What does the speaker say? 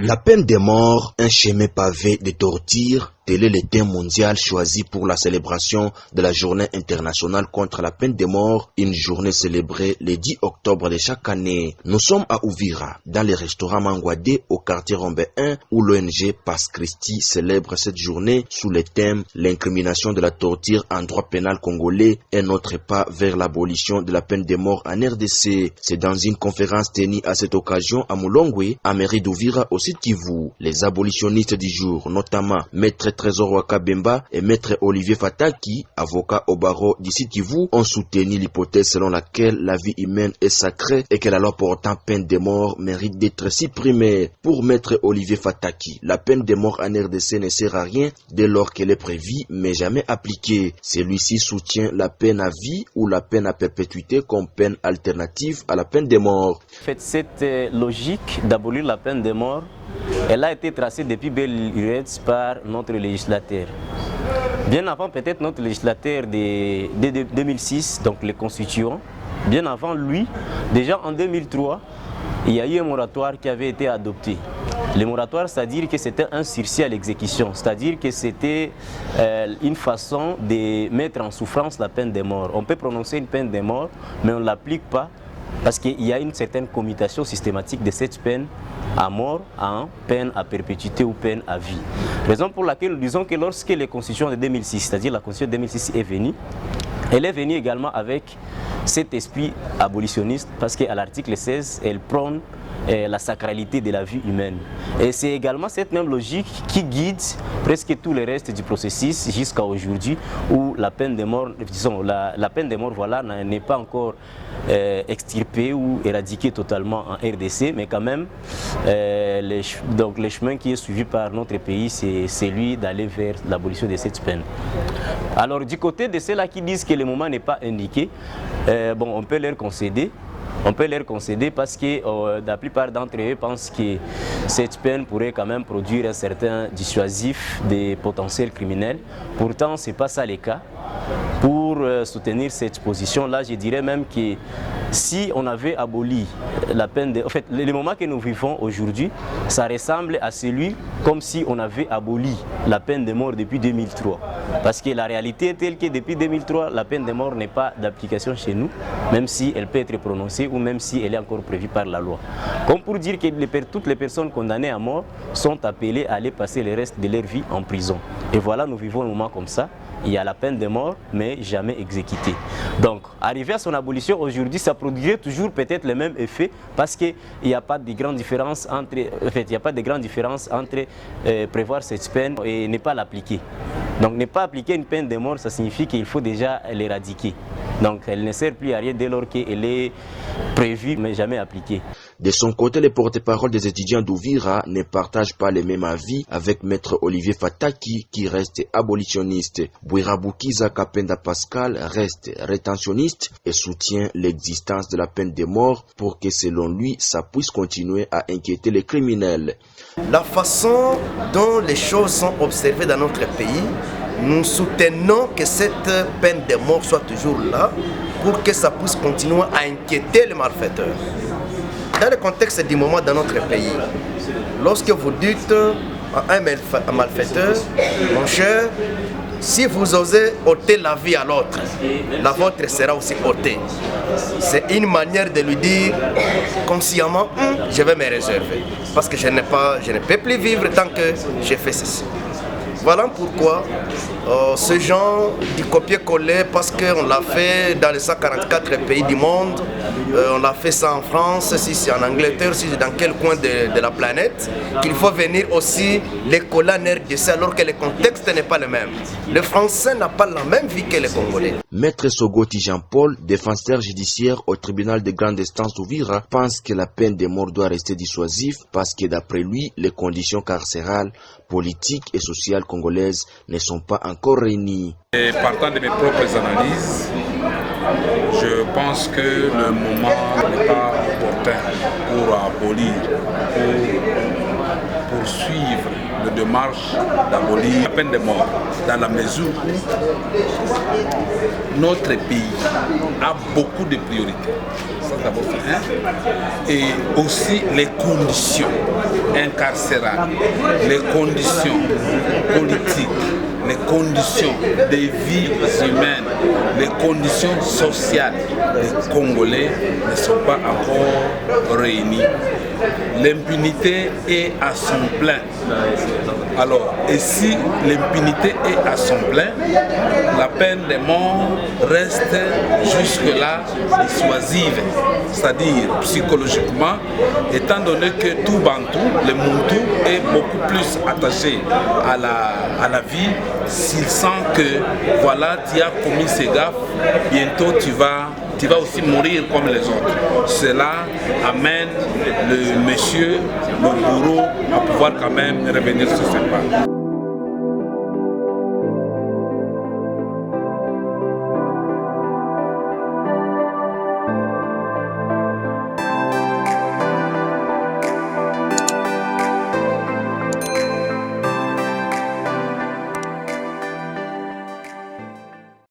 La peine de mort, un chemin pavé de torture, tel est le thème mondial choisi pour la célébration de la Journée internationale contre la peine de mort, une journée célébrée le 10 octobre de chaque année. Nous sommes à Uvira, dans le restaurant Mangwade au quartier Rombe 1, où l'ONG Pax Christi célèbre cette journée sous le thème « L'incrimination de la torture en droit pénal congolais, un autre pas vers l'abolition de la peine de mort en RDC ». C'est dans une conférence tenue à cette occasion à Mulongwe, à mairie d'Uvira au Sud Kivu. Les abolitionnistes du jour, notamment Maître Trésor Wakabemba et Maître Olivier Fataki, avocat au barreau du Sud Kivu, ont soutenu l'hypothèse selon laquelle la vie humaine est sacrée et que la loi portant peine de mort mérite d'être supprimée. Pour Maître Olivier Fataki, la peine de mort en RDC ne sert à rien dès lors qu'elle est prévue mais jamais appliquée. Celui-ci soutient la peine à vie ou la peine à perpétuité comme peine alternative à la peine de mort. En fait, cette logique d'abolir la peine de mort, elle a été tracée depuis belle lurette par notre législateur. Bien avant peut-être notre législateur de 2006, donc les constituants, bien avant lui, déjà en 2003, il y a eu un moratoire qui avait été adopté. Le moratoire, c'est-à-dire que c'était un sursis à l'exécution, c'est-à-dire que c'était une façon de mettre en souffrance la peine de mort. On peut prononcer une peine de mort, mais on ne l'applique pas parce qu'il y a une certaine commutation systématique de cette peine à mort en peine à perpétuité ou peine à vie. Raison pour laquelle nous disons que lorsque la Constitution de 2006, c'est-à-dire la Constitution de 2006 est venue, elle est venue également avec cet esprit abolitionniste parce qu'à l'article 16, elle prône la sacralité de la vie humaine. Et c'est également cette même logique qui guide presque tout le reste du processus jusqu'à aujourd'hui où la peine de mort, disons, la peine de mort voilà, n'est pas encore extirpée ou éradiquée totalement en RDC, mais quand même, donc le chemin qui est suivi par notre pays, c'est celui d'aller vers l'abolition de cette peine. Alors du côté de ceux-là qui disent que le moment n'est pas indiqué, bon, on peut leur concéder. On peut leur concéder parce que la plupart d'entre eux pensent que cette peine pourrait quand même produire un certain dissuasif des potentiels criminels. Pourtant, ce n'est pas ça le cas. Pour soutenir cette position-là, je dirais même que si on avait aboli la peine de... En fait, le moment que nous vivons aujourd'hui, ça ressemble à celui comme si on avait aboli la peine de mort depuis 2003. Parce que la réalité est telle que depuis 2003, la peine de mort n'est pas d'application chez nous, même si elle peut être prononcée ou même si elle est encore prévue par la loi. Comme pour dire que toutes les personnes condamnées à mort sont appelées à aller passer le reste de leur vie en prison. Et voilà, nous vivons un moment comme ça. Il y a la peine de mort, mais jamais exécutée. Donc, arriver à son abolition aujourd'hui, ça produirait toujours peut-être le même effet parce qu'il n'y a pas de grande différence entre, prévoir cette peine et ne pas l'appliquer. Donc, ne pas appliquer une peine de mort, ça signifie qu'il faut déjà l'éradiquer. Donc, elle ne sert plus à rien dès lors qu'elle est prévue, mais jamais appliquée. De son côté, le porte-parole des étudiants d'Uvira ne partage pas les mêmes avis avec Maître Olivier Fataki qui reste abolitionniste. Bouirabukiza Kapenda Pascal reste rétentionniste et soutient l'existence de la peine de mort pour que selon lui, ça puisse continuer à inquiéter les criminels. La façon dont les choses sont observées dans notre pays, nous soutenons que cette peine de mort soit toujours là pour que ça puisse continuer à inquiéter les malfaiteurs. Dans le contexte du moment dans notre pays, lorsque vous dites à un malfaiteur, mon cher, si vous osez ôter la vie à l'autre, la vôtre sera aussi ôtée. C'est une manière de lui dire consciemment, je vais me réserver, parce que je ne peux plus vivre tant que j'ai fait ceci. Voilà pourquoi ce genre de copier-coller, parce qu'on l'a fait dans les 144 pays du monde, on l'a fait ça en France, si c'est en Angleterre, si c'est dans quel coin de la planète, qu'il faut venir aussi les coller en RDC alors que le contexte n'est pas le même. Le français n'a pas la même vie que les Congolais. Maître Sogoti Jean-Paul, défenseur judiciaire au tribunal de grande instance d'Uvira, pense que la peine de mort doit rester dissuasive parce que d'après lui, les conditions carcérales, politiques et sociales congolaises ne sont pas encore réunies. Et partant de mes propres analyses, je pense que le moment n'est pas opportun pour abolir, pour poursuivre la démarche d'abolir la peine de mort. dans la mesure où notre pays a beaucoup de priorités. Ça d'abord c'est un. Et aussi les conditions incarcérales, les conditions politiques, les conditions des vies humaines, les conditions sociales des Congolais ne sont pas encore réunies. L'impunité est à son plein. Alors, et si l'impunité est à son plein, la peine de mort reste jusque-là dissuasive, c'est-à-dire psychologiquement, étant donné que tout Bantou, le Muntu, est beaucoup plus attaché à la vie, s'il sent que voilà, tu as commis ces gaffes, bientôt tu vas aussi mourir comme les autres. Cela amène le monsieur, le bourreau, à pouvoir quand même revenir sur ses pas.